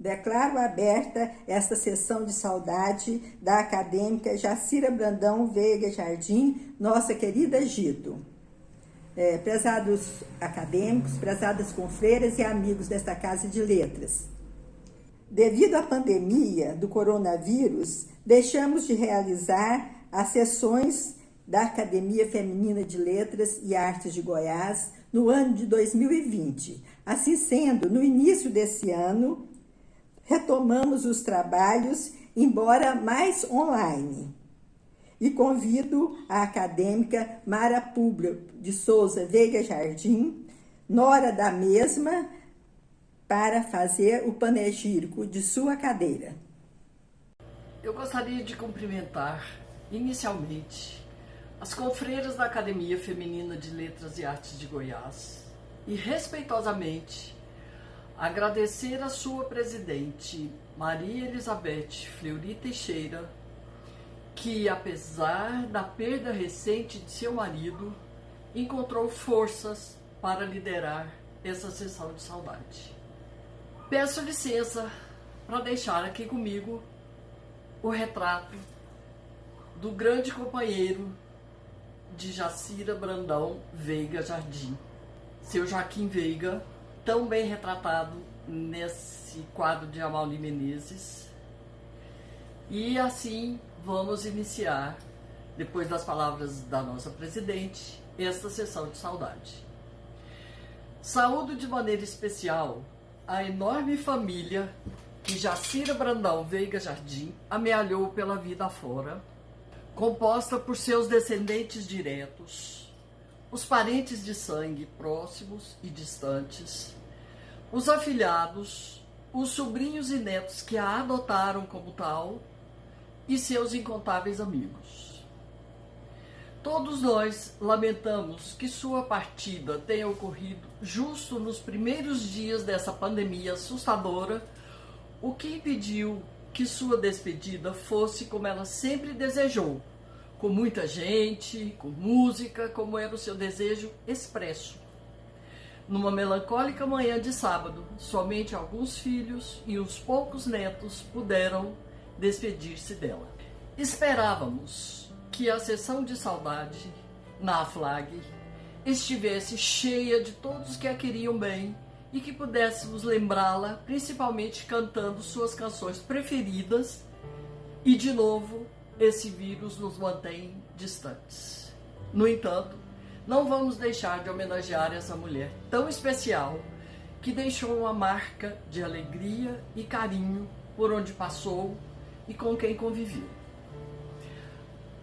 Declaro aberta esta sessão de saudade da acadêmica Jacira Brandão Veiga Jardim, nossa querida Gito. Prezados acadêmicos, prezadas confreiras e amigos desta Casa de Letras. Devido à pandemia do coronavírus, deixamos de realizar as sessões da Academia Feminina de Letras e Artes de Goiás no ano de 2020. Assim sendo, no início desse ano, retomamos os trabalhos, embora mais online. E convido a acadêmica Mara Públio de Souza Veiga Jardim, nora da mesma, para fazer o panegírico de sua cadeira. Eu gostaria de cumprimentar, inicialmente, as confreiras da Academia Feminina de Letras e Artes de Goiás e, respeitosamente, agradecer a sua presidente, Maria Elizabeth Fleury Teixeira, que, apesar da perda recente de seu marido, encontrou forças para liderar essa sessão de saudade. Peço licença para deixar aqui comigo o retrato do grande companheiro de Jacira Brandão Veiga Jardim, seu Joaquim Veiga, tão bem retratado nesse quadro de Amauri Menezes. E assim vamos iniciar, depois das palavras da nossa presidente, esta sessão de saudade. Saúdo de maneira especial a enorme família que Jacira Brandão Veiga Jardim amealhou pela vida afora, composta por seus descendentes diretos, os parentes de sangue próximos e distantes, os afilhados, os sobrinhos e netos que a adotaram como tal e seus incontáveis amigos. Todos nós lamentamos que sua partida tenha ocorrido justo nos primeiros dias dessa pandemia assustadora, o que impediu que sua despedida fosse como ela sempre desejou, com muita gente, com música, como era o seu desejo expresso. Numa melancólica manhã de sábado, somente alguns filhos e uns poucos netos puderam despedir-se dela. Esperávamos que a sessão de saudade na AFLAG estivesse cheia de todos que a queriam bem e que pudéssemos lembrá-la, principalmente cantando suas canções preferidas, e de novo esse vírus nos mantém distantes. No entanto, não vamos deixar de homenagear essa mulher tão especial que deixou uma marca de alegria e carinho por onde passou e com quem conviveu.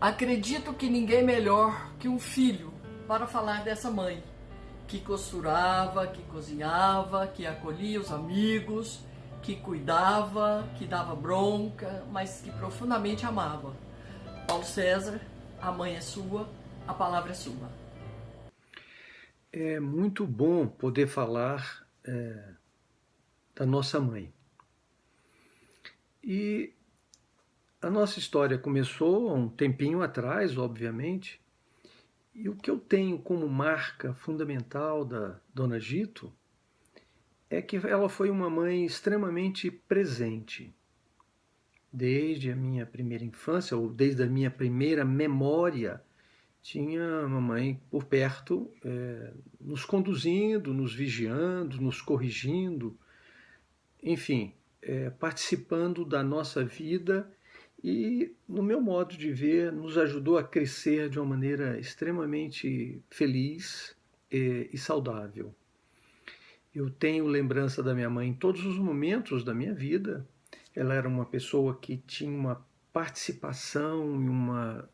Acredito que ninguém melhor que um filho para falar dessa mãe, que costurava, que cozinhava, que acolhia os amigos, que cuidava, que dava bronca, mas que profundamente amava. Paulo César, a mãe é sua, a palavra é sua. É muito bom poder falar da nossa mãe. E a nossa história começou há um tempinho atrás, obviamente, e o que eu tenho como marca fundamental da Dona Gito é que ela foi uma mãe extremamente presente. Desde a minha primeira infância, ou desde a minha primeira memória, tinha uma mãe por perto, nos conduzindo, nos vigiando, nos corrigindo, enfim, participando da nossa vida e, no meu modo de ver, nos ajudou a crescer de uma maneira extremamente feliz e saudável. Eu tenho lembrança da minha mãe em todos os momentos da minha vida. Ela era uma pessoa que tinha uma participação e uma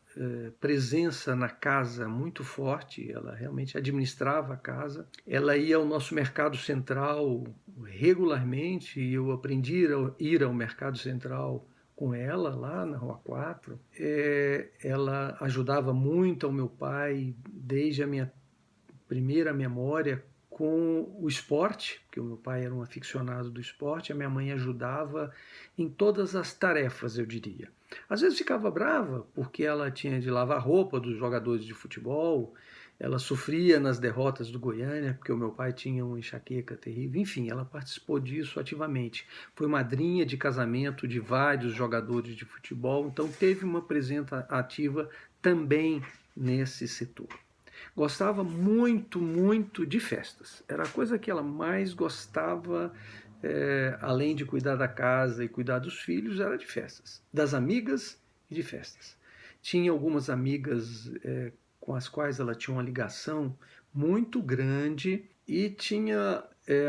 presença na casa muito forte. Ela realmente administrava a casa. Ela ia ao nosso mercado central regularmente e eu aprendi a ir ao mercado central com ela, lá na Rua 4. Ela ajudava muito ao meu pai desde a minha primeira memória com o esporte, porque o meu pai era um aficionado do esporte, a minha mãe ajudava em todas as tarefas, eu diria. Às vezes ficava brava, porque ela tinha de lavar roupa dos jogadores de futebol, ela sofria nas derrotas do Goiânia, porque o meu pai tinha uma enxaqueca terrível. Enfim, ela participou disso ativamente. Foi madrinha de casamento de vários jogadores de futebol, então teve uma presença ativa também nesse setor. Gostava muito, muito de festas. Era a coisa que ela mais gostava, além de cuidar da casa e cuidar dos filhos, era de festas. Das amigas e de festas. Tinha algumas amigas com as quais ela tinha uma ligação muito grande e tinha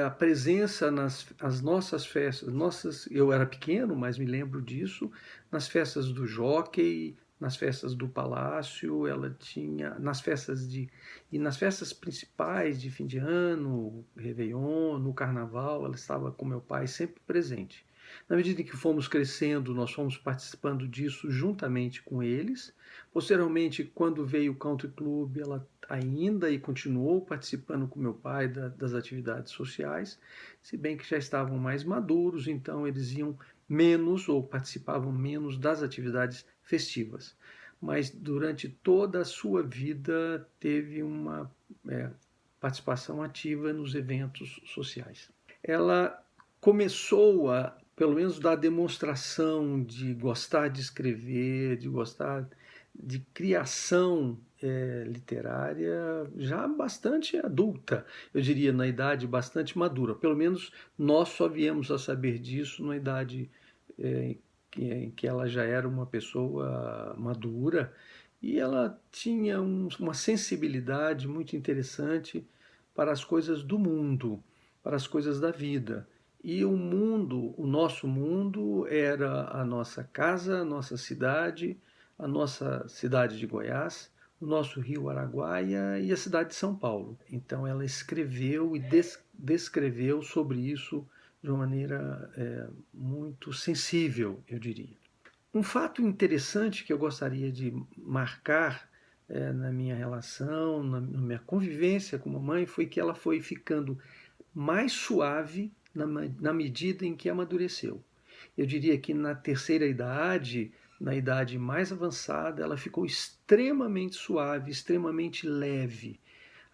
a presença nas nossas festas. Eu era pequeno, mas me lembro disso, nas festas do Jockey, nas festas do Palácio, ela tinha, nas festas principais de fim de ano, Réveillon, no Carnaval, ela estava com meu pai sempre presente. Na medida em que fomos crescendo, nós fomos participando disso juntamente com eles. Posteriormente, quando veio o Country Club, ela ainda e continuou participando com meu pai das atividades sociais, se bem que já estavam mais maduros, então eles iam menos ou participavam menos das atividades festivas. Mas durante toda a sua vida teve uma participação ativa nos eventos sociais. Ela começou a, pelo menos, dar demonstração de gostar de escrever, de gostar de criação literária já bastante adulta, eu diria, na idade bastante madura. Pelo menos nós só viemos a saber disso na idade em que ela já era uma pessoa madura, e ela tinha uma sensibilidade muito interessante para as coisas do mundo, para as coisas da vida. E o mundo, o nosso mundo, era a nossa casa, a nossa cidade de Goiás, o nosso rio Araguaia e a cidade de São Paulo. Então ela escreveu e descreveu sobre isso de uma maneira muito sensível, eu diria. Um fato interessante que eu gostaria de marcar na minha relação, na minha convivência com a mamãe, foi que ela foi ficando mais suave na medida em que amadureceu. Eu diria que na terceira idade, na idade mais avançada, ela ficou extremamente suave, extremamente leve.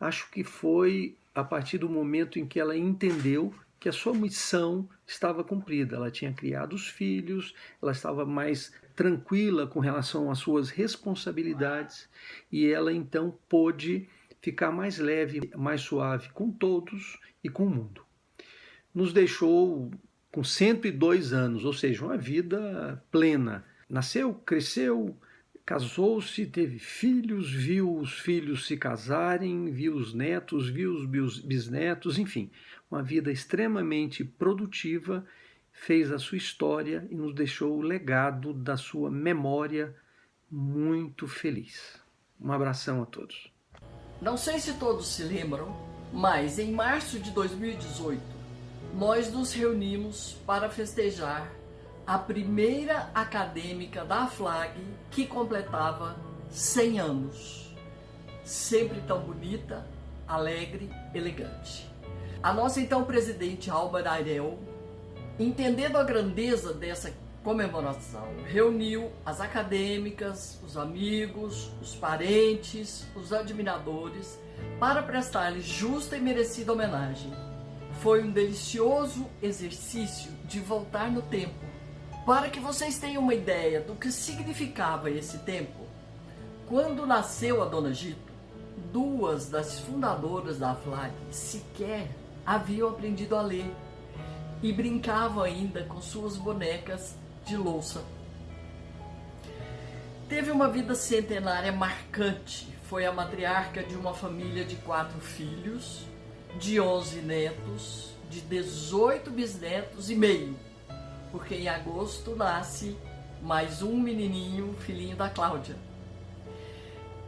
Acho que foi a partir do momento em que ela entendeu que a sua missão estava cumprida. Ela tinha criado os filhos, ela estava mais tranquila com relação às suas responsabilidades e ela então pôde ficar mais leve, mais suave com todos e com o mundo. Nos deixou com 102 anos, ou seja, uma vida plena. Nasceu, cresceu, casou-se, teve filhos, viu os filhos se casarem, viu os netos, viu os bisnetos, enfim, uma vida extremamente produtiva, fez a sua história e nos deixou o legado da sua memória muito feliz. Um abração a todos. Não sei se todos se lembram, mas em março de 2018, nós nos reunimos para festejar a primeira acadêmica da FLAG que completava 100 anos. Sempre tão bonita, alegre, elegante. A nossa então presidente Alba Airel, entendendo a grandeza dessa comemoração, reuniu as acadêmicas, os amigos, os parentes, os admiradores para prestar-lhes justa e merecida homenagem. Foi um delicioso exercício de voltar no tempo. Para que vocês tenham uma ideia do que significava esse tempo, quando nasceu a Dona Gito, duas das fundadoras da FLAG sequer haviam aprendido a ler e brincavam ainda com suas bonecas de louça. Teve uma vida centenária marcante, foi a matriarca de uma família de 4 filhos, de 11 netos, de 18 bisnetos e meio, porque em agosto nasce mais um menininho, filhinho da Cláudia.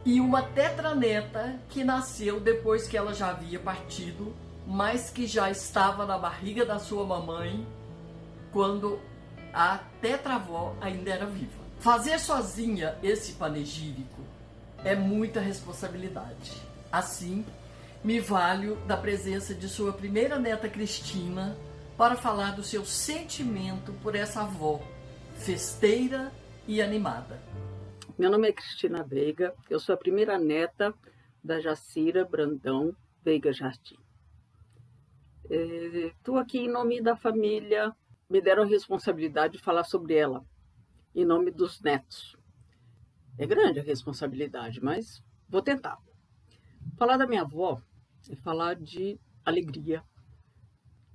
E uma tetraneta que nasceu depois que ela já havia partido, mas que já estava na barriga da sua mamãe quando a tetravó ainda era viva. Fazer sozinha esse panegírico é muita responsabilidade. Assim, me valho da presença de sua primeira neta Cristina para falar do seu sentimento por essa avó festeira e animada. Meu nome é Cristina Veiga, eu sou a primeira neta da Jacira Brandão Veiga Jardim. Estou aqui em nome da família, me deram a responsabilidade de falar sobre ela, em nome dos netos. É grande a responsabilidade, mas vou tentar. Falar da minha avó é falar de alegria,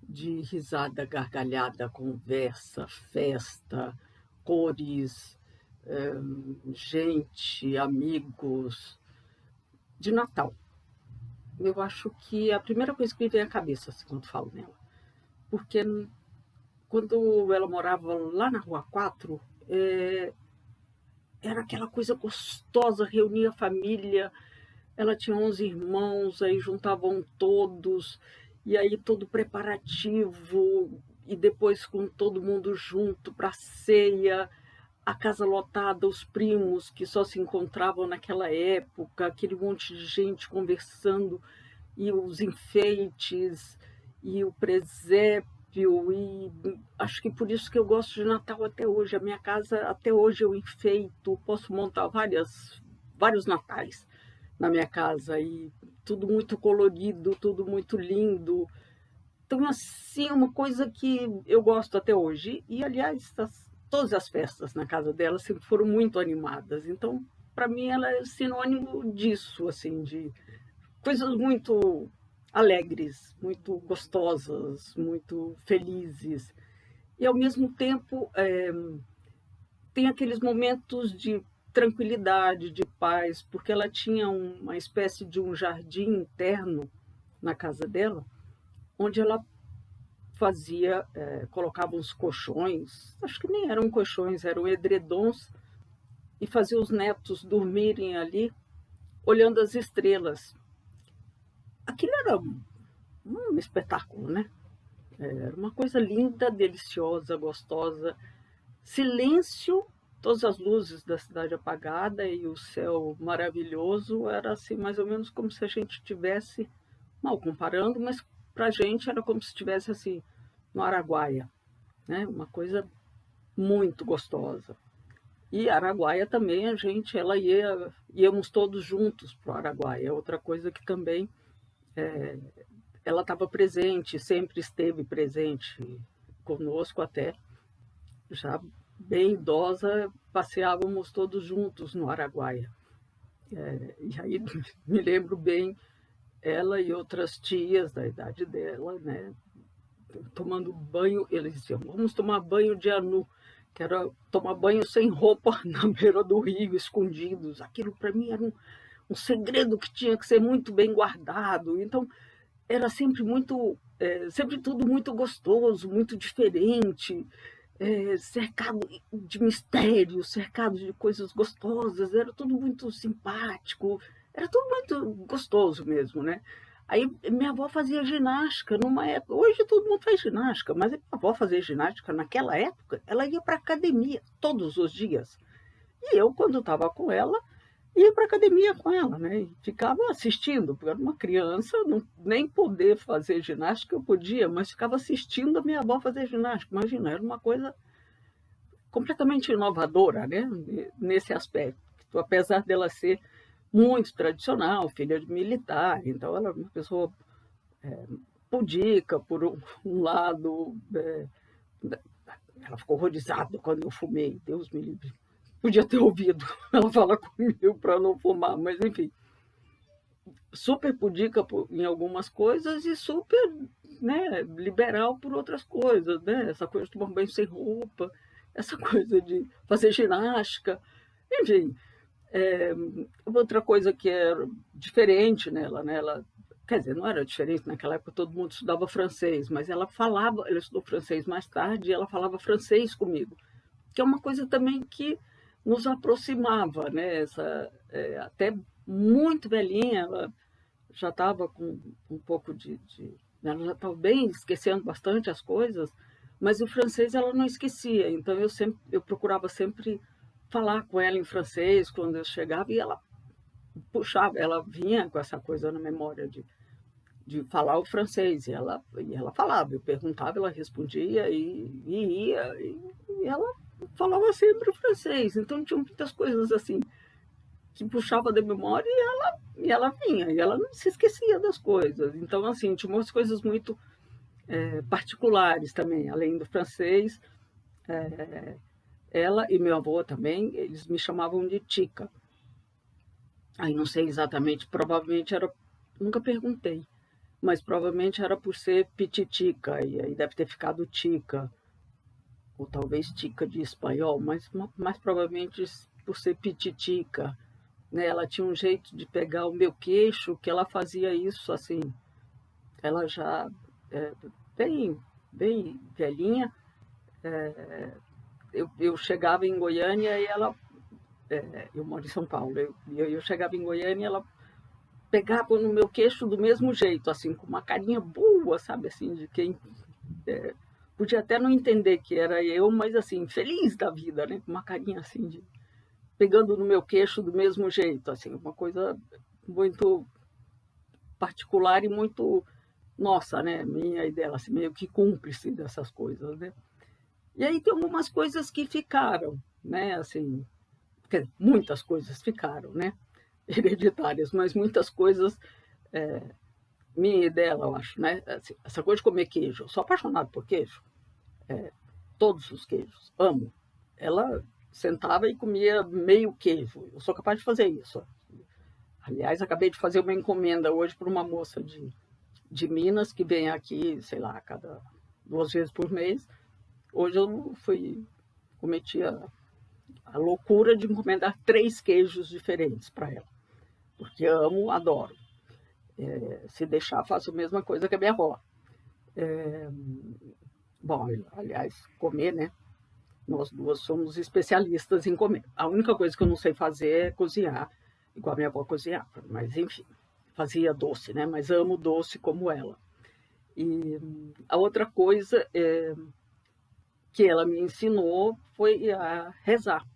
de risada, gargalhada, conversa, festa, cores, gente, amigos, de Natal. Eu acho que é a primeira coisa que me vem à cabeça assim, quando falo nela. Porque quando ela morava lá na Rua 4, era aquela coisa gostosa, reunia a família. Ela tinha 11 irmãos, aí juntavam todos, e aí todo preparativo, e depois com todo mundo junto para a ceia, a casa lotada, os primos que só se encontravam naquela época, aquele monte de gente conversando, e os enfeites, e o presépio, e acho que por isso que eu gosto de Natal até hoje. A minha casa, até hoje, eu enfeito, posso montar vários natais na minha casa, e tudo muito colorido, tudo muito lindo. Então, assim, uma coisa que eu gosto até hoje. E, aliás, todas as festas na casa dela sempre foram muito animadas. Então, para mim, ela é sinônimo disso, assim, de coisas muito alegres, muito gostosas, muito felizes. E, ao mesmo tempo, tem aqueles momentos de tranquilidade, de paz, porque ela tinha uma espécie de um jardim interno na casa dela, onde ela colocava uns colchões, acho que nem eram colchões, eram edredons, e fazia os netos dormirem ali, olhando as estrelas. Aquilo era um espetáculo, né? Era uma coisa linda, deliciosa, gostosa. Silêncio, todas as luzes da cidade apagada e o céu maravilhoso. Era assim, mais ou menos como se a gente estivesse, mal comparando, mas para a gente era como se estivesse assim, no Araguaia, né? Uma coisa muito gostosa. E Araguaia também, íamos todos juntos para o Araguaia. Outra coisa que também ela estava presente, sempre esteve presente conosco até, já bem idosa, passeávamos todos juntos no Araguaia. E aí me lembro bem, ela e outras tias da idade dela, né, tomando banho, eles diziam, vamos tomar banho de anu, que era tomar banho sem roupa na beira do rio, escondidos. Aquilo para mim era um segredo que tinha que ser muito bem guardado. Então, era sempre sempre tudo muito gostoso, muito diferente, cercado de mistérios, cercado de coisas gostosas, era tudo muito simpático, era tudo muito gostoso mesmo, né? Aí minha avó fazia ginástica numa época, hoje todo mundo faz ginástica, mas a minha avó fazia ginástica naquela época, ela ia para a academia todos os dias. E eu, quando estava com ela, ia para a academia com ela, né? E ficava assistindo, porque eu era uma criança, nem poder fazer ginástica eu podia, mas ficava assistindo a minha avó fazer ginástica. Imagina, era uma coisa completamente inovadora, né? Nesse aspecto. Apesar dela ser muito tradicional, filha de militar, então ela era uma pessoa pudica, por um lado. Ela ficou horrorizada quando eu fumei, Deus me livre. Podia ter ouvido ela falar comigo para não fumar, mas enfim. Super pudica em algumas coisas e super, né, liberal por outras coisas, né? Essa coisa de tomar banho sem roupa, essa coisa de fazer ginástica, enfim. Outra coisa que era diferente nela, né? Quer dizer, não era diferente, naquela época todo mundo estudava francês, mas ela estudou francês mais tarde e ela falava francês comigo, que é uma coisa também que nos aproximava, né? Até muito velhinha, ela já estava com um pouco ela já estava bem, esquecendo bastante as coisas, mas o francês ela não esquecia, então eu procurava sempre falar com ela em francês quando eu chegava, e ela puxava, ela vinha com essa coisa na memória de falar o francês, e ela falava, eu perguntava, ela respondia, e ela falava sempre o francês. Então tinham muitas coisas assim que puxava da memória e ela vinha, e ela não se esquecia das coisas. Então, assim, tinha umas coisas muito particulares também, além do francês. Ela e meu avô também, eles me chamavam de Tica. Aí não sei exatamente, provavelmente era, nunca perguntei, mas provavelmente era por ser Pititica, e aí deve ter ficado Tica, ou talvez Tica de espanhol, mas provavelmente por ser Pititica, né? Ela tinha um jeito de pegar o meu queixo, que ela fazia isso assim, ela já bem velhinha. Eu chegava em Goiânia e ela... eu moro em São Paulo. Eu chegava em Goiânia e ela pegava no meu queixo do mesmo jeito, assim, com uma carinha boa, sabe, assim, de quem podia até não entender que era eu, mas assim, feliz da vida, né? Com uma carinha assim, pegando no meu queixo do mesmo jeito, assim, uma coisa muito particular e muito nossa, né? Minha e dela, assim, meio que cúmplice dessas coisas, né? E aí tem algumas coisas que ficaram, né? Assim, muitas coisas ficaram, né? Hereditárias, mas muitas coisas minha e dela, eu acho, né? Assim, essa coisa de comer queijo, eu sou apaixonado por queijo, todos os queijos, amo. Ela sentava e comia meio queijo, eu sou capaz de fazer isso. Aliás, acabei de fazer uma encomenda hoje para uma moça de Minas que vem aqui, sei lá, cada 2 vezes por mês. Hoje eu cometi a loucura de encomendar 3 queijos diferentes para ela, porque amo, adoro. Se deixar, faço a mesma coisa que a minha avó. Bom, aliás, comer, né? Nós duas somos especialistas em comer. A única coisa que eu não sei fazer é cozinhar, igual a minha avó cozinhava. Mas, enfim, fazia doce, né? Mas amo doce como ela. E a outra coisa que ela me ensinou foi a rezar.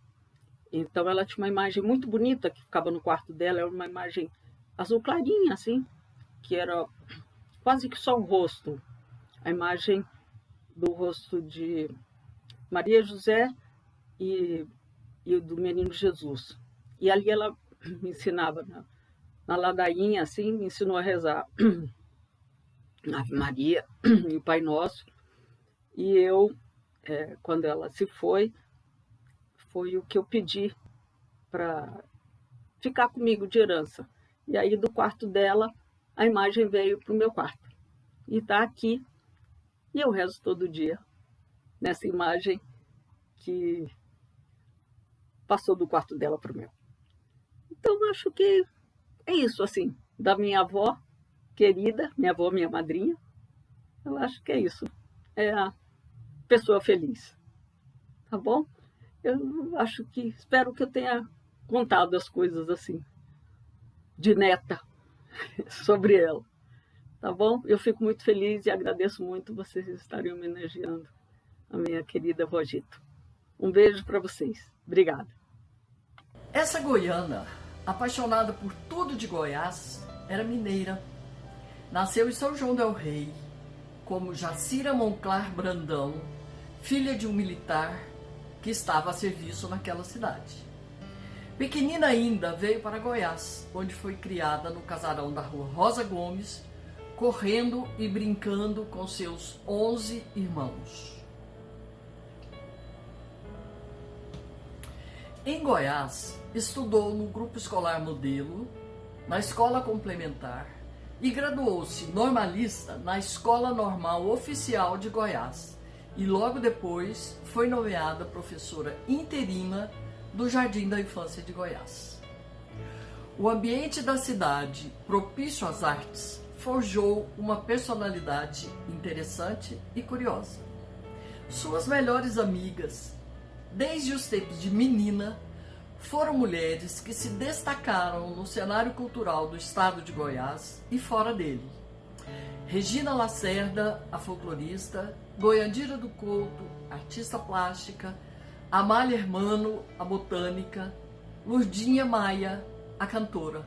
Então, ela tinha uma imagem muito bonita que ficava no quarto dela. Era uma imagem azul clarinha, assim, que era quase que só o rosto. A imagem do rosto de Maria José e do menino Jesus. E ali ela me ensinava, na ladainha, assim, me ensinou a rezar Ave Maria e o Pai Nosso. E eu, quando ela se foi o que eu pedi para ficar comigo de herança. E aí, do quarto dela, a imagem veio para o meu quarto. E está aqui. E eu rezo todo dia nessa imagem que passou do quarto dela para o meu. Então, eu acho que é isso, assim, da minha avó querida, minha avó, minha madrinha. Eu acho que é isso. É a pessoa feliz. Tá bom? Eu acho que, espero que eu tenha contado as coisas assim, de neta, sobre ela. Tá bom? Eu fico muito feliz e agradeço muito vocês estarem homenageando a minha querida avó Gito. Um beijo para vocês. Obrigada. Essa goiana, apaixonada por tudo de Goiás, era mineira. Nasceu em São João del Rei, como Jacira Monclar Brandão, filha de um militar que estava a serviço naquela cidade. Pequenina ainda, veio para Goiás, onde foi criada no casarão da rua Rosa Gomes, correndo e brincando com seus 11 irmãos. Em Goiás, estudou no Grupo Escolar Modelo, na Escola Complementar e graduou-se normalista na Escola Normal Oficial de Goiás e logo depois foi nomeada professora interina do Jardim da Infância de Goiás. O ambiente da cidade, propício às artes, forjou uma personalidade interessante e curiosa. Suas melhores amigas, desde os tempos de menina, foram mulheres que se destacaram no cenário cultural do estado de Goiás e fora dele. Regina Lacerda, a folclorista, Goiandira do Couto, artista plástica, Amália Hermano, a botânica, Lurdinha Maia, a cantora.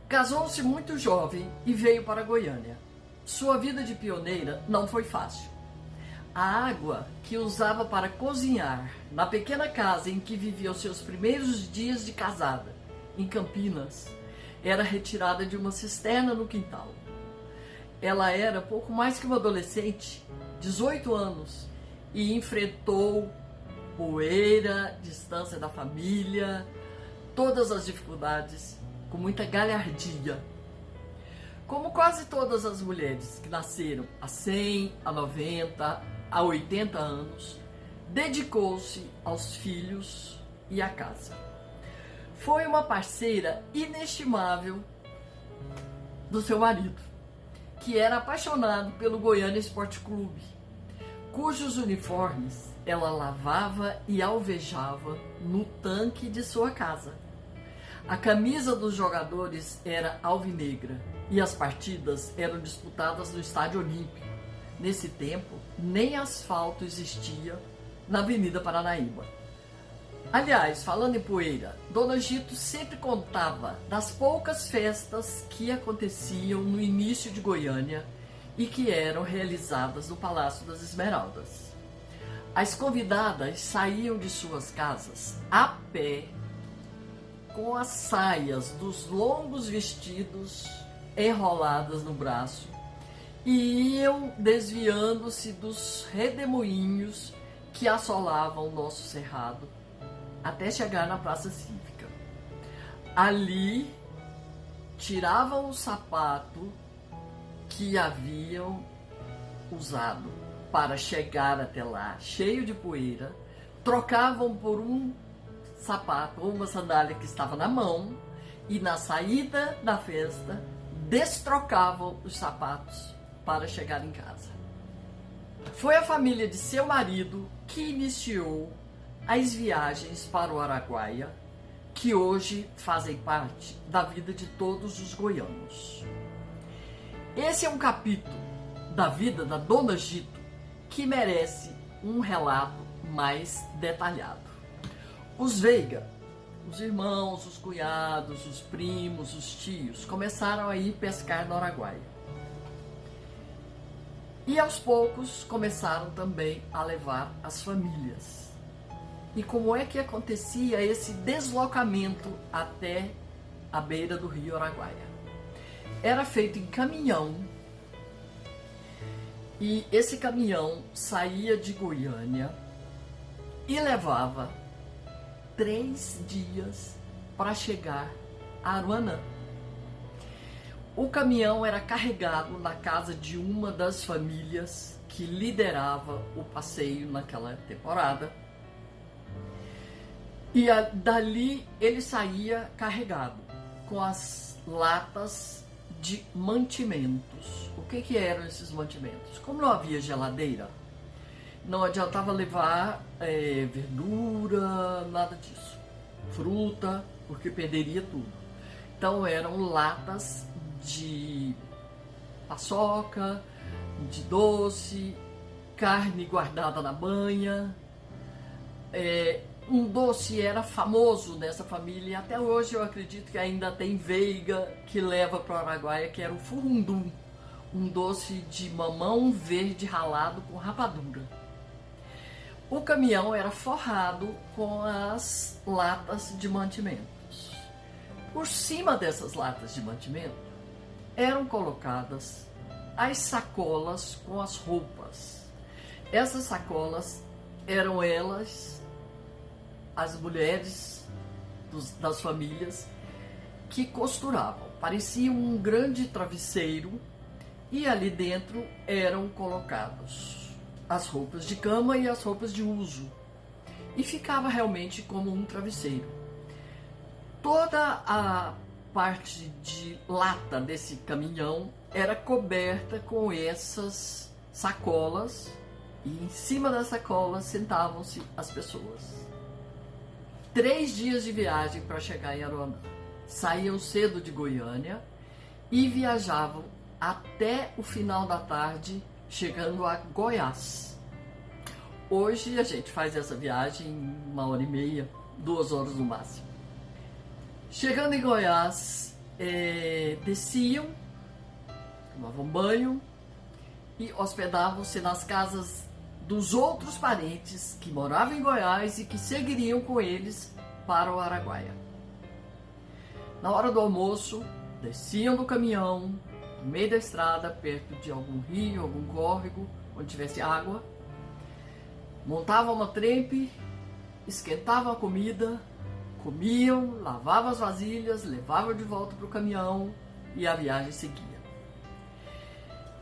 Casou-se muito jovem e veio para Goiânia. Sua vida de pioneira não foi fácil. A água que usava para cozinhar na pequena casa em que vivia os seus primeiros dias de casada em Campinas, era retirada de uma cisterna no quintal. Ela era pouco mais que uma adolescente, 18 anos, e enfrentou poeira, distância da família, todas as dificuldades com muita galhardia. Como quase todas as mulheres que nasceram a 100, a 90, a 80 anos, dedicou-se aos filhos e à casa. Foi uma parceira inestimável do seu marido, que era apaixonado pelo Goiânia Esporte Clube, cujos uniformes ela lavava e alvejava no tanque de sua casa. A camisa dos jogadores era alvinegra e as partidas eram disputadas no Estádio Olímpico. Nesse tempo, nem asfalto existia na Avenida Paranaíba. Aliás, falando em poeira, Dona Gito sempre contava das poucas festas que aconteciam no início de Goiânia e que eram realizadas no Palácio das Esmeraldas. As convidadas saíam de suas casas a pé, com as saias dos longos vestidos enroladas no braço, e iam desviando-se dos redemoinhos que assolavam o nosso cerrado, até chegar na Praça Cívica. Ali, tiravam o sapato que haviam usado para chegar até lá, cheio de poeira, trocavam por um sapato ou uma sandália que estava na mão e, na saída da festa, destrocavam os sapatos para chegar em casa. Foi a família de seu marido que iniciou as viagens para o Araguaia, que hoje fazem parte da vida de todos os goianos. Esse é um capítulo da vida da Dona Gito que merece um relato mais detalhado. Os Veiga, os irmãos, os cunhados, os primos, os tios, começaram a ir pescar no Araguaia. E aos poucos começaram também a levar as famílias. E como é que acontecia esse deslocamento até a beira do rio Araguaia? Era feito em caminhão, e esse caminhão saía de Goiânia e levava 3 dias para chegar a Aruanã. O caminhão era carregado na casa de uma das famílias que liderava o passeio naquela temporada. E dali ele saía carregado com as latas de mantimentos. O que eram esses mantimentos? Como não havia geladeira, não adiantava levar verdura, nada disso. Fruta, porque perderia tudo. Então eram latas de paçoca, de doce, carne guardada na banha. Um doce era famoso nessa família, e até hoje eu acredito que ainda tem Veiga que leva para o Araguaia, que era o furundum, um doce de mamão verde ralado com rapadura. O caminhão era forrado com as latas de mantimentos. Por cima dessas latas de mantimento eram colocadas as sacolas com as roupas. Essas sacolas eram elas, as mulheres das famílias, que costuravam. Parecia um grande travesseiro, e ali dentro eram colocados as roupas de cama e as roupas de uso, e ficava realmente como um travesseiro. Toda a parte de lata desse caminhão era coberta com essas sacolas, e em cima das sacolas sentavam-se as pessoas. 3 dias de viagem para chegar em Aruanã. Saíam cedo de Goiânia e viajavam até o final da tarde, chegando a Goiás. Hoje a gente faz essa viagem em 1h30, 2 horas no máximo. Chegando em Goiás, desciam, tomavam banho e hospedavam-se nas casas dos outros parentes que moravam em Goiás e que seguiriam com eles para o Araguaia. Na hora do almoço, desciam do caminhão, no meio da estrada, perto de algum rio, algum córrego, onde tivesse água, montavam uma trempe, esquentavam a comida, comiam, lavavam as vasilhas, levavam de volta para o caminhão e a viagem seguia.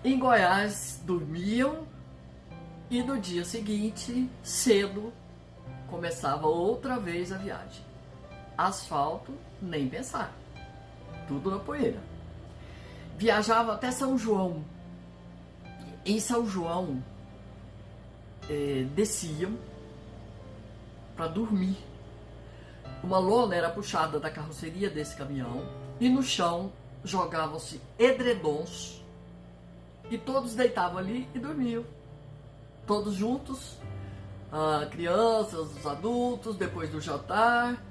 Em Goiás, dormiam e no dia seguinte, cedo, começava outra vez a viagem. Asfalto, nem pensar. Tudo na poeira. Viajava até São João. Em São João, desciam para dormir. Uma lona era puxada da carroceria desse caminhão e no chão jogavam-se edredons e todos deitavam ali e dormiam. Todos juntos, crianças, os adultos, depois do jantar,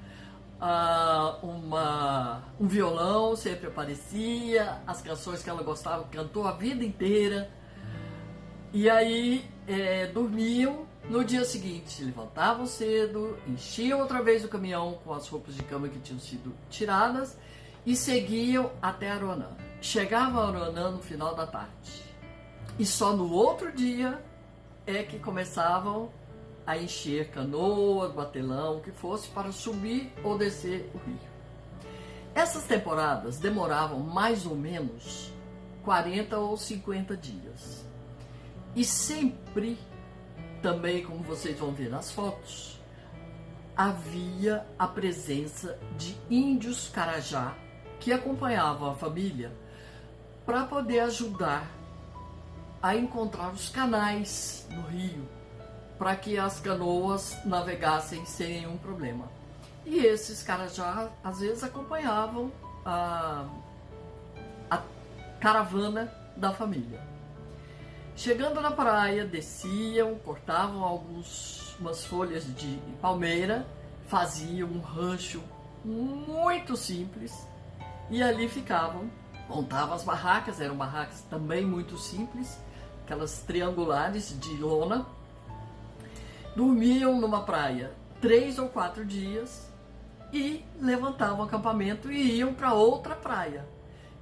um violão sempre aparecia, as canções que ela gostava, cantou a vida inteira. E aí dormiam. No dia seguinte levantavam cedo, enchiam outra vez o caminhão com as roupas de cama que tinham sido tiradas e seguiam até Aruanã. Chegavam a Aruanã no final da tarde. E só no outro dia é que começavam a encher canoas, batelão, o que fosse, para subir ou descer o rio. Essas temporadas demoravam mais ou menos 40 ou 50 dias. E sempre, também como vocês vão ver nas fotos, havia a presença de índios Carajá que acompanhavam a família para poder ajudar a encontrar os canais no rio, para que as canoas navegassem sem nenhum problema. E esses Carajá, às vezes, acompanhavam a caravana da família. Chegando na praia, desciam, cortavam umas folhas de palmeira, faziam um rancho muito simples e ali ficavam, montavam as barracas, eram barracas também muito simples, aquelas triangulares de lona, dormiam numa praia 3 ou 4 dias e levantavam o acampamento e iam para outra praia.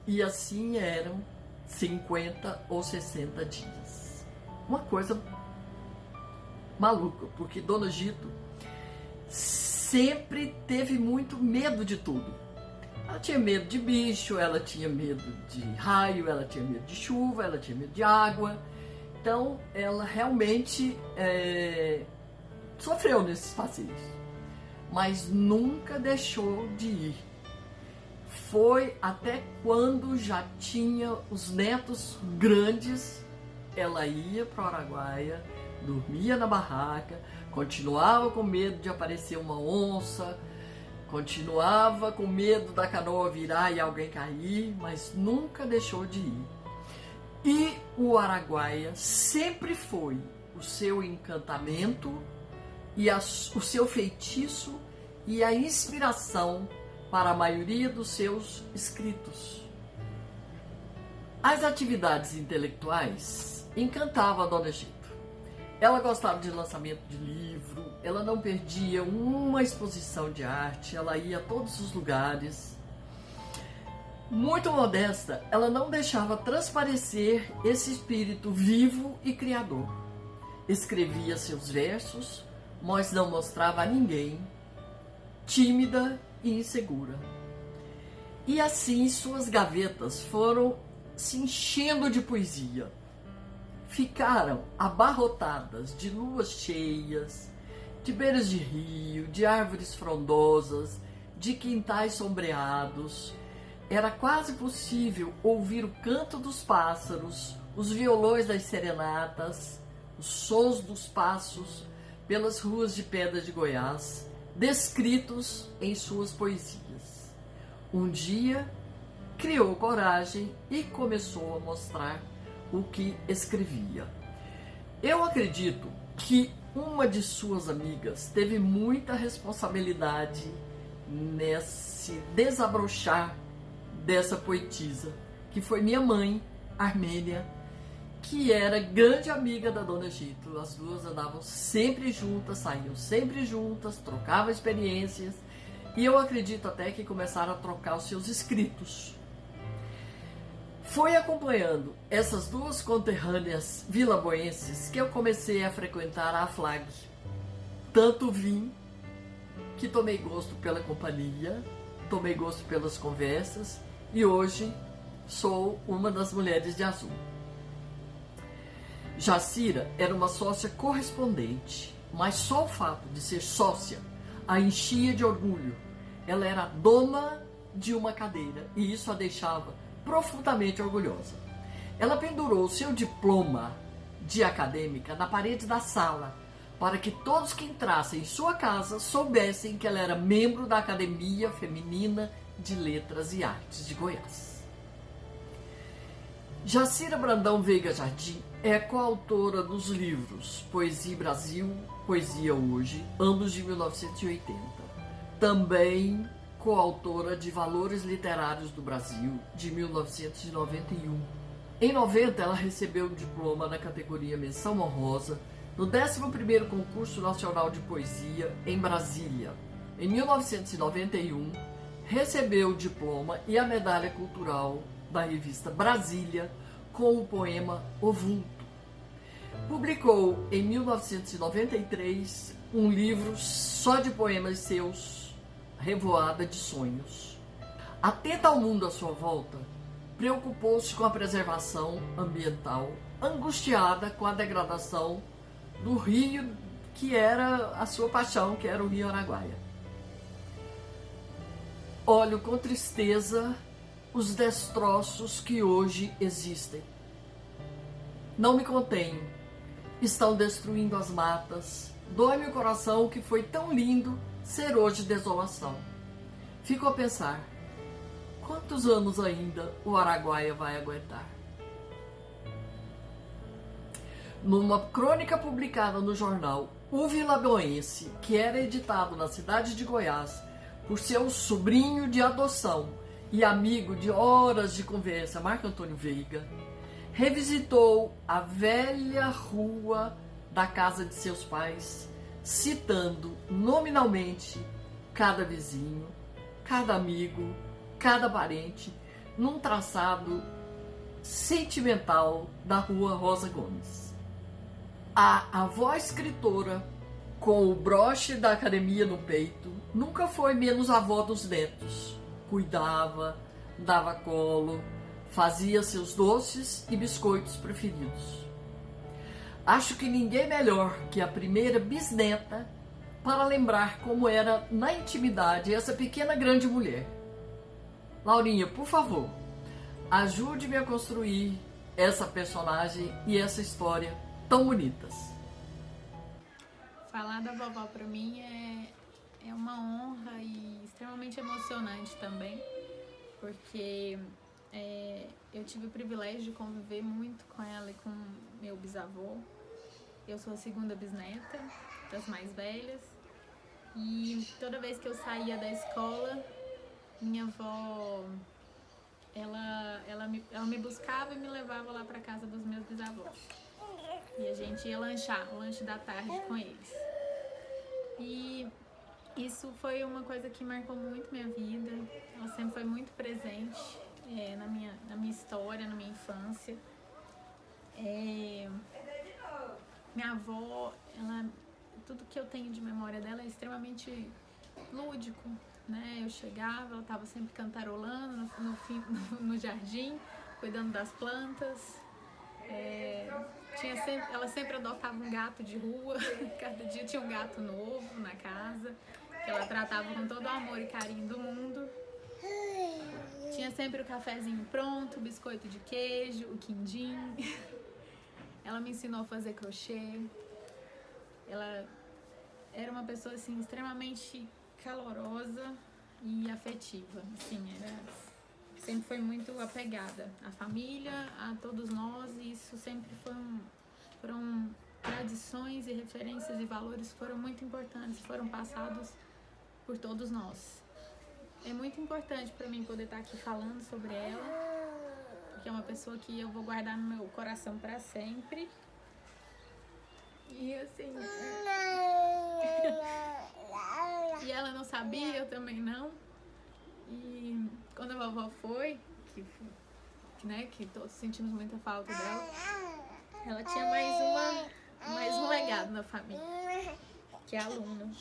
E assim eram 50 ou 60 dias. Uma coisa maluca, porque Dona Gito sempre teve muito medo de tudo. Ela tinha medo de bicho, ela tinha medo de raio, ela tinha medo de chuva, ela tinha medo de água. Então, ela realmente sofreu nesses passeios, mas nunca deixou de ir. Foi até quando já tinha os netos grandes, ela ia para o Araguaia, dormia na barraca, continuava com medo de aparecer uma onça, continuava com medo da canoa virar e alguém cair, mas nunca deixou de ir. E o Araguaia sempre foi o seu encantamento e o seu feitiço e a inspiração para a maioria dos seus escritos. As atividades intelectuais encantavam a Dona Gito. Ela gostava de lançamento de livro, ela não perdia uma exposição de arte, ela ia a todos os lugares. Muito modesta, ela não deixava transparecer esse espírito vivo e criador. Escrevia seus versos, mas não mostrava a ninguém, tímida e insegura. E assim suas gavetas foram se enchendo de poesia. Ficaram abarrotadas de luas cheias, de beiras de rio, de árvores frondosas, de quintais sombreados. Era quase possível ouvir o canto dos pássaros, os violões das serenatas, os sons dos passos pelas ruas de pedra de Goiás, descritos em suas poesias. Um dia, criou coragem e começou a mostrar o que escrevia. Eu acredito que uma de suas amigas teve muita responsabilidade nesse desabrochar dessa poetisa, que foi minha mãe, Armênia, que era grande amiga da Dona Gito. As duas andavam sempre juntas, saíam sempre juntas, trocavam experiências E eu acredito até que começaram a trocar os seus escritos. Foi acompanhando essas duas conterrâneas vilaboenses que eu comecei a frequentar a AFLAG. Tanto vim que tomei gosto pela companhia, tomei gosto pelas conversas e hoje sou uma das mulheres de azul. Jacira era uma sócia correspondente, mas só o fato de ser sócia a enchia de orgulho. Ela era dona de uma cadeira e isso a deixava profundamente orgulhosa. Ela pendurou o seu diploma de acadêmica na parede da sala para que todos que entrassem em sua casa soubessem que ela era membro da Academia Feminina de Letras e Artes de Goiás. Jacira Brandão Veiga Jardim é coautora dos livros Poesia Brasil, Poesia Hoje, ambos de 1980. Também coautora de Valores Literários do Brasil, de 1991. Em 90, ela recebeu o diploma na categoria Menção Honrosa no 11º Concurso Nacional de Poesia em Brasília. Em 1991, recebeu o diploma e a medalha cultural da revista Brasília com o poema O Vulto. Publicou em 1993 um livro só de poemas seus, Revoada de Sonhos. Atenta ao mundo à sua volta, preocupou-se com a preservação ambiental, angustiada com a degradação do rio que era a sua paixão, que era o Rio Araguaia. Olho com tristeza os destroços que hoje existem. Não me contenho. Estão destruindo as matas. Dói-me o coração que foi tão lindo ser hoje desolação. Fico a pensar, quantos anos ainda o Araguaia vai aguentar? Numa crônica publicada no jornal O Vilaboense, que era editado na cidade de Goiás por seu sobrinho de adoção e amigo de horas de conversa, Marco Antônio Veiga, revisitou a velha rua da casa de seus pais, citando nominalmente cada vizinho, cada amigo, cada parente, num traçado sentimental da rua Rosa Gomes. A avó escritora, com o broche da academia no peito, nunca foi menos avó dos netos. Cuidava, dava colo, fazia seus doces e biscoitos preferidos. Acho que ninguém melhor que a primeira bisneta para lembrar como era na intimidade essa pequena grande mulher. Laurinha, por favor, ajude-me a construir essa personagem e essa história tão bonitas. Falar da vovó para mim é uma honra e extremamente emocionante também, porque eu tive o privilégio de conviver muito com ela e com meu bisavô. Eu sou a segunda bisneta, das mais velhas, e toda vez que eu saía da escola, minha avó, ela me buscava e me levava lá para casa dos meus bisavós. E a gente ia lanchar, o lanche da tarde com eles. E isso foi uma coisa que marcou muito minha vida. Ela sempre foi muito presente na minha história, na minha infância. Minha avó, tudo que eu tenho de memória dela é extremamente lúdico, né? Eu chegava, ela estava sempre cantarolando no jardim, cuidando das plantas. Ela sempre adotava um gato de rua, cada dia tinha um gato novo na casa, que ela tratava com todo o amor e carinho do mundo. Tinha sempre o cafezinho pronto, o biscoito de queijo, o quindim. Ela me ensinou a fazer crochê. Ela era uma pessoa assim, extremamente calorosa e afetiva. Assim, sempre foi muito apegada à família, a todos nós, e isso sempre foram tradições e referências e valores que foram muito importantes, foram passados por todos nós. É muito importante para mim poder estar aqui falando sobre ela, porque é uma pessoa que eu vou guardar no meu coração para sempre. E assim, e ela ela não sabia, eu também não. E quando a vovó foi, que todos sentimos muita falta dela, ela tinha mais um legado na família, que é a Luna.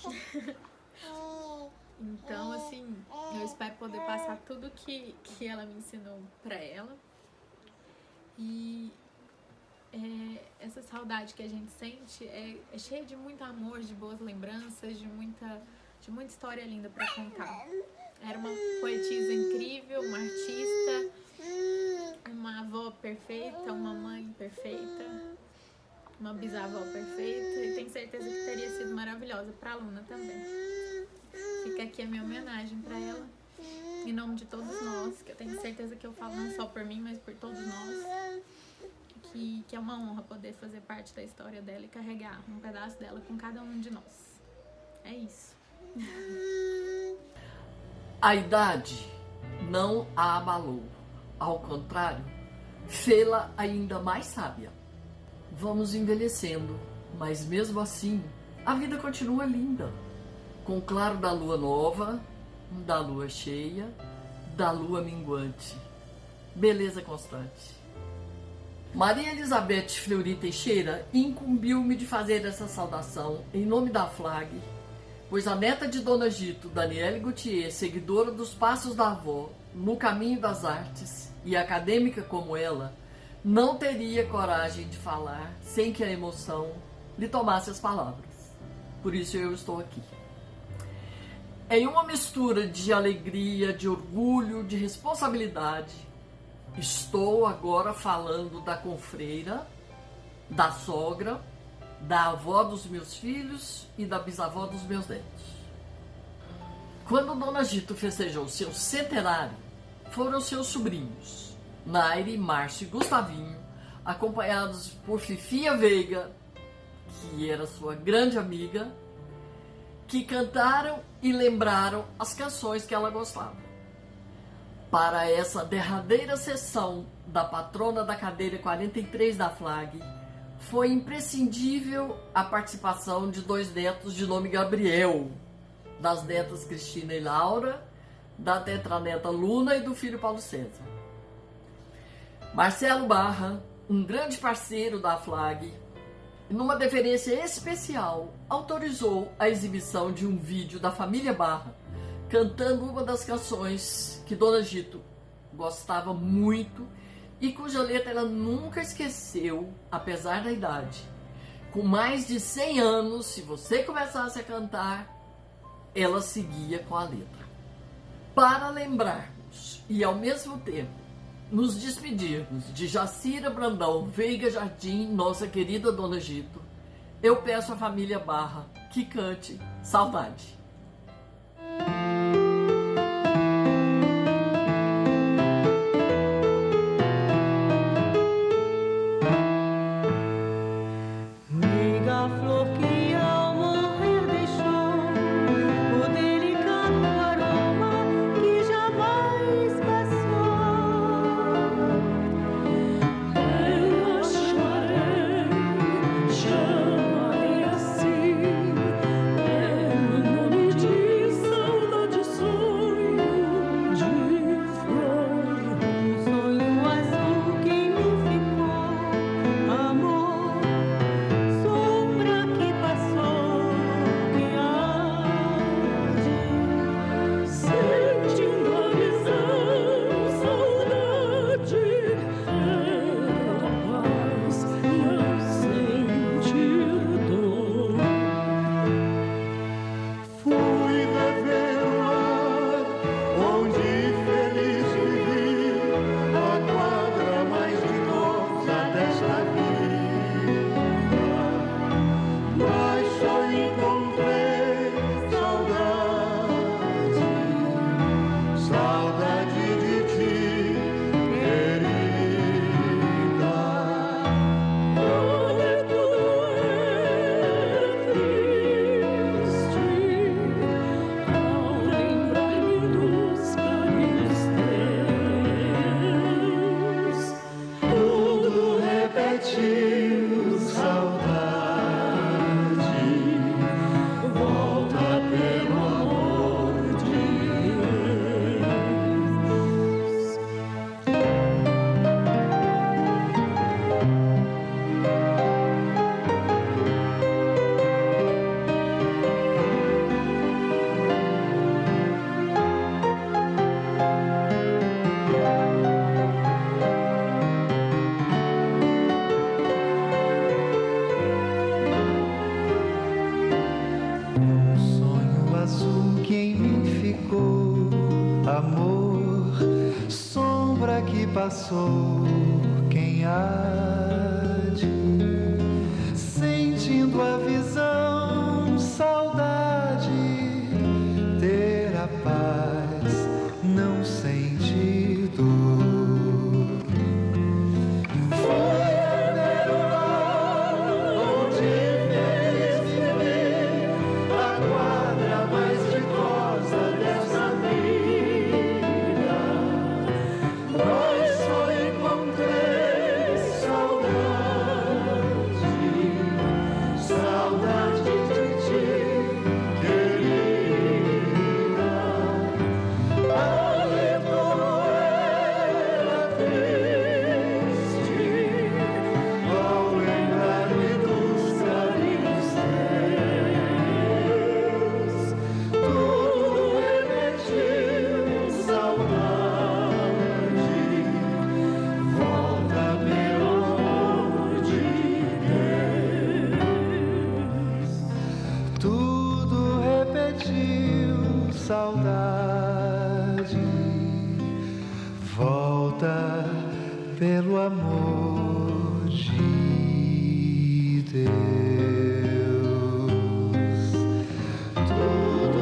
Então, assim, eu espero poder passar tudo que ela me ensinou pra ela. E essa saudade que a gente sente é cheia de muito amor, de boas lembranças, de muita história linda pra contar. Era uma poetisa incrível, uma artista, uma avó perfeita, uma mãe perfeita, uma bisavó perfeita, e tenho certeza que teria sido maravilhosa pra Luna também. Fica aqui a minha homenagem pra ela, em nome de todos nós, que eu tenho certeza que eu falo não só por mim, mas por todos nós, que é uma honra poder fazer parte da história dela e carregar um pedaço dela com cada um de nós. É isso. A idade não a abalou, ao contrário, fê-la ainda mais sábia. Vamos envelhecendo, mas mesmo assim, a vida continua linda, com o claro da lua nova, da lua cheia, da lua minguante. Beleza constante. Maria Elizabeth Fleury Teixeira incumbiu-me de fazer essa saudação em nome da FLAG, pois a neta de Dona Gito, Daniele Gautier, seguidora dos passos da avó, no caminho das artes e acadêmica como ela, não teria coragem de falar sem que a emoção lhe tomasse as palavras. Por isso eu estou aqui. Em uma mistura de alegria, de orgulho, de responsabilidade, estou agora falando da confreira, da sogra, da avó dos meus filhos e da bisavó dos meus netos. Quando Dona Gito festejou seu centenário, foram seus sobrinhos, Naire, Márcio e Gustavinho, acompanhados por Fifia Veiga, que era sua grande amiga, que cantaram e lembraram as canções que ela gostava. Para essa derradeira sessão da patrona da cadeira 43 da FLAG, foi imprescindível a participação de 2 netos de nome Gabriel, das netas Cristina e Laura, da tetraneta Luna e do filho Paulo César. Marcelo Barra, um grande parceiro da FLAG, numa deferência especial, autorizou a exibição de um vídeo da família Barra, cantando uma das canções que Dona Gito gostava muito e cuja letra ela nunca esqueceu, apesar da idade. Com mais de 100 anos, se você começasse a cantar, ela seguia com a letra. Para lembrarmos e, ao mesmo tempo, nos despedirmos de Jacira Brandão Veiga Jardim, nossa querida Dona Gito, eu peço à família Barra que cante Saudade. Chama-lhe assim, amor, sombra que passou, quem há de, sentindo a visão, saudade, ter a paz, não sente dor. Saudade, volta pelo amor de Deus. Tudo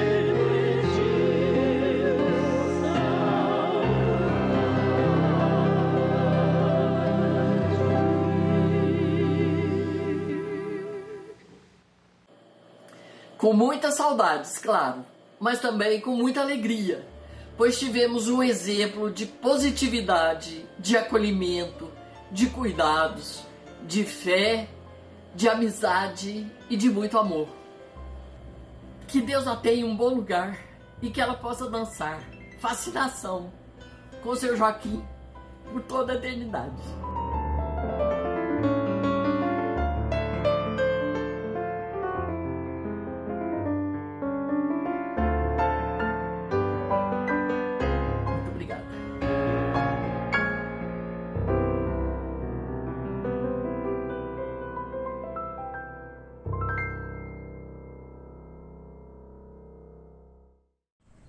repetiu, Com muitas saudades, claro, mas também com muita alegria, pois tivemos um exemplo de positividade, de acolhimento, de cuidados, de fé, de amizade e de muito amor. Que Deus a tenha em um bom lugar e que ela possa dançar Fascinação com seu Joaquim por toda a eternidade.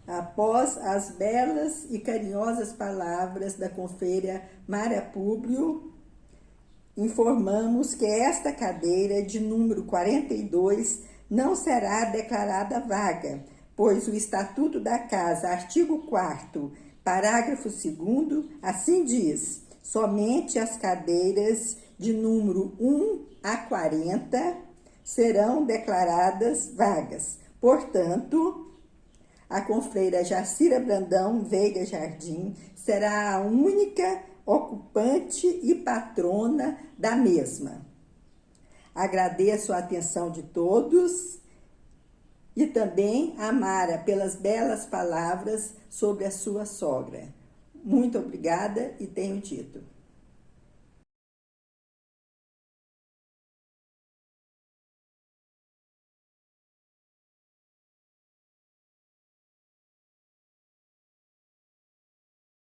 Após as belas e carinhosas palavras da confreira Mara Públio, informamos que esta cadeira de número 42 não será declarada vaga, pois o Estatuto da Casa, artigo 4º, parágrafo 2º, assim diz: somente as cadeiras de número 1 a 40 serão declaradas vagas. Portanto, a confreira Jacira Brandão Veiga Jardim será a única ocupante e patrona da mesma. Agradeço a atenção de todos e também a Mara pelas belas palavras sobre a sua sogra. Muito obrigada e tenho dito.